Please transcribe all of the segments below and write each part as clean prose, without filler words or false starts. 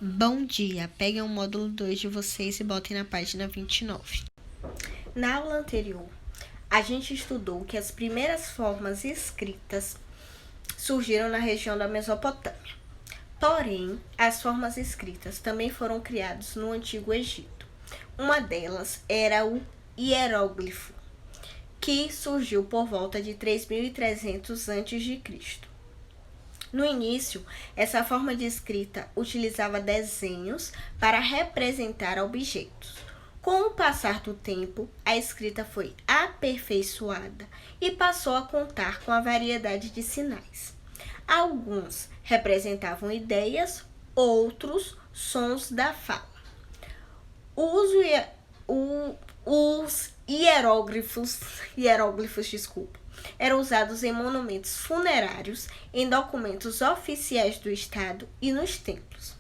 Bom dia, peguem o módulo 2 de vocês e botem na página 29. Na aula anterior, a gente estudou que as primeiras formas escritas surgiram na região da Mesopotâmia. Porém, as formas escritas também foram criadas no Antigo Egito. Uma delas era o hieróglifo, que surgiu por volta de 3.300 a.C. No início, essa forma de escrita utilizava desenhos para representar objetos. Com o passar do tempo, a escrita foi aperfeiçoada e passou a contar com a variedade de sinais. Alguns representavam ideias, outros sons da fala. Os hieróglifos, eram usados em monumentos funerários, em documentos oficiais do Estado e nos templos.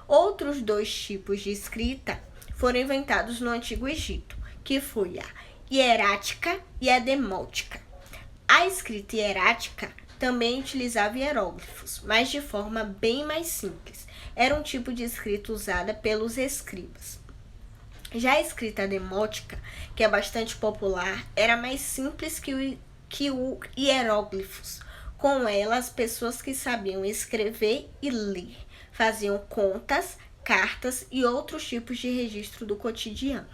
Outros dois tipos de escrita foram inventados no Antigo Egito, que foi a hierática e a demótica. A escrita hierática também utilizava hieróglifos, mas de forma bem mais simples. Era um tipo de escrita usada pelos escribas. Já a escrita demótica, que é bastante popular, era mais simples que o hieróglifos. Com ela, as pessoas que sabiam escrever e ler faziam contas, cartas e outros tipos de registro do cotidiano.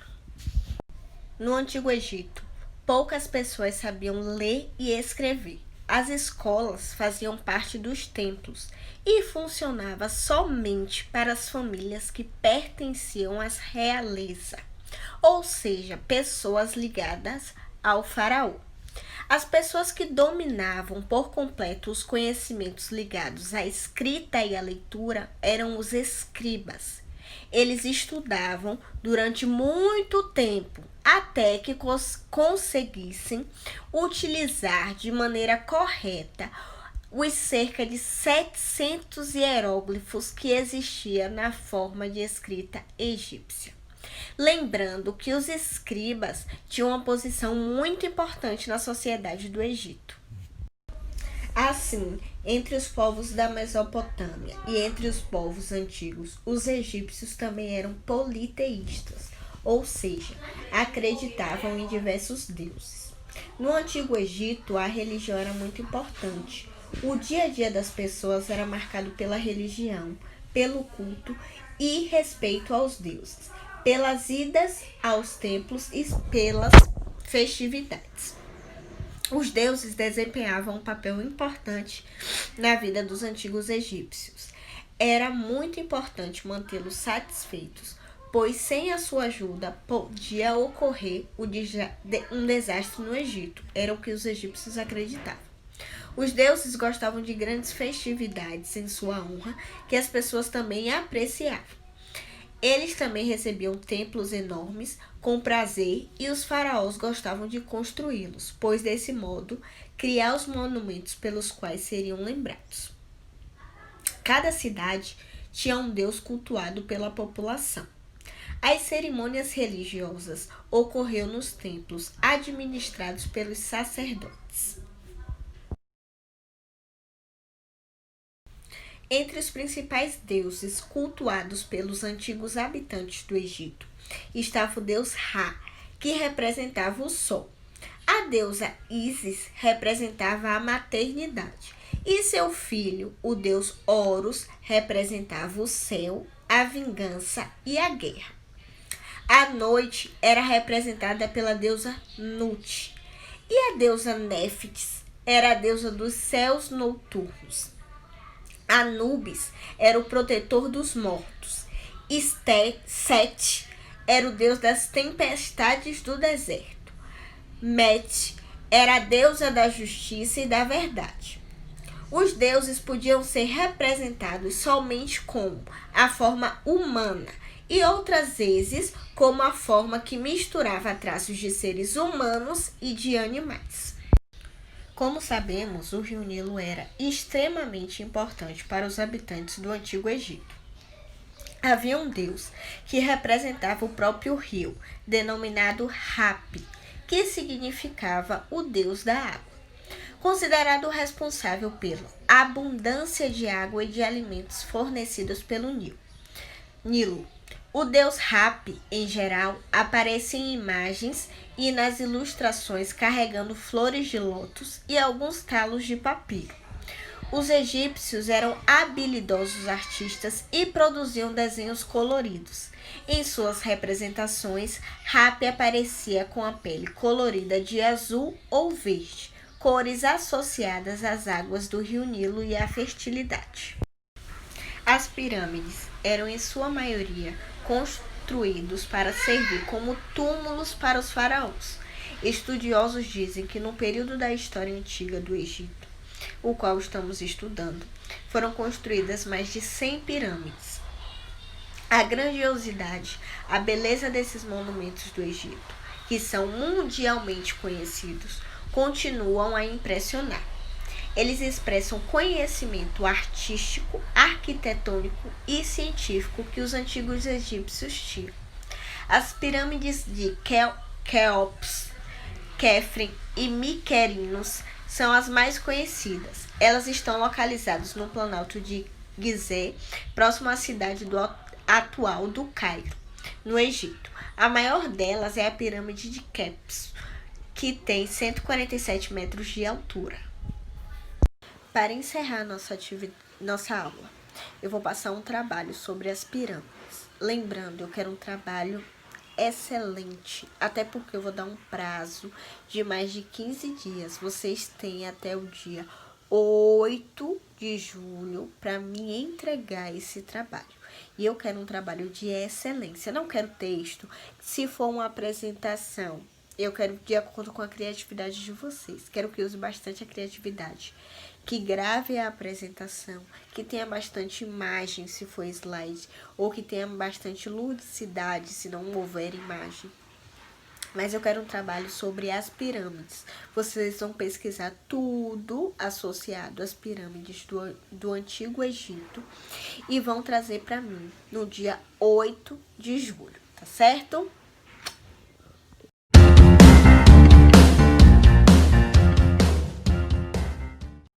No Antigo Egito, poucas pessoas sabiam ler e escrever. As escolas faziam parte dos templos e funcionava somente para as famílias que pertenciam à realeza, ou seja, pessoas ligadas ao faraó. As pessoas que dominavam por completo os conhecimentos ligados à escrita e à leitura eram os escribas. Eles estudavam durante muito tempo até que conseguissem utilizar de maneira correta os cerca de 700 hieróglifos que existiam na forma de escrita egípcia. Lembrando que os escribas tinham uma posição muito importante na sociedade do Egito. Assim, entre os povos da Mesopotâmia e entre os povos antigos, os egípcios também eram politeístas, ou seja, acreditavam em diversos deuses. No Antigo Egito, a religião era muito importante. O dia a dia das pessoas era marcado pela religião, pelo culto e respeito aos deuses, pelas idas aos templos e pelas festividades. Os deuses desempenhavam um papel importante na vida dos antigos egípcios. Era muito importante mantê-los satisfeitos, pois sem a sua ajuda podia ocorrer um desastre no Egito. Era o que os egípcios acreditavam. Os deuses gostavam de grandes festividades em sua honra, que as pessoas também apreciavam. Eles também recebiam templos enormes com prazer e os faraós gostavam de construí-los, pois desse modo criar os monumentos pelos quais seriam lembrados. Cada cidade tinha um deus cultuado pela população. As cerimônias religiosas ocorriam nos templos administrados pelos sacerdotes. Entre os principais deuses cultuados pelos antigos habitantes do Egito estava o deus Ra, que representava o sol. A deusa Ísis representava a maternidade e seu filho, o deus Horus, representava o céu, a vingança e a guerra. A noite era representada pela deusa Nut e a deusa Néftis era a deusa dos céus noturnos. Anubis era o protetor dos mortos. Set era o deus das tempestades do deserto. Met era a deusa da justiça e da verdade. Os deuses podiam ser representados somente como a forma humana e outras vezes como a forma que misturava traços de seres humanos e de animais. Como sabemos, o rio Nilo era extremamente importante para os habitantes do Antigo Egito. Havia um deus que representava o próprio rio, denominado Hapi, que significava o deus da água. Considerado responsável pela abundância de água e de alimentos fornecidos pelo Nilo. Nilo. O deus Hapi, em geral, aparece em imagens e nas ilustrações carregando flores de lótus e alguns talos de papiro. Os egípcios eram habilidosos artistas e produziam desenhos coloridos. Em suas representações, Hapi aparecia com a pele colorida de azul ou verde, cores associadas às águas do rio Nilo e à fertilidade. As pirâmides eram, em sua maioria, construídos para servir como túmulos para os faraós. Estudiosos dizem que no período da história antiga do Egito, o qual estamos estudando, foram construídas mais de 100 pirâmides. A grandiosidade, a beleza desses monumentos do Egito, que são mundialmente conhecidos, continuam a impressionar. Eles expressam conhecimento artístico, arquitetônico e científico que os antigos egípcios tinham. As pirâmides de Quéops, Quefren e Miquerinos são as mais conhecidas. Elas estão localizadas no planalto de Gizé, próximo à cidade atual do Cairo, no Egito. A maior delas é a pirâmide de Quéops, que tem 147 metros de altura. Para encerrar nossa aula, eu vou passar um trabalho sobre as pirâmides. Lembrando, eu quero um trabalho excelente, até porque eu vou dar um prazo de mais de 15 dias. Vocês têm até o dia 8 de julho para me entregar esse trabalho. E eu quero um trabalho de excelência, não quero texto. Se for uma apresentação, eu quero de acordo com a criatividade de vocês. Quero que use bastante a criatividade. Que grave a apresentação, que tenha bastante imagem, se for slide, ou que tenha bastante ludicidade, se não houver imagem. Mas eu quero um trabalho sobre as pirâmides. Vocês vão pesquisar tudo associado às pirâmides do Antigo Egito e vão trazer para mim no dia 8 de julho, tá certo?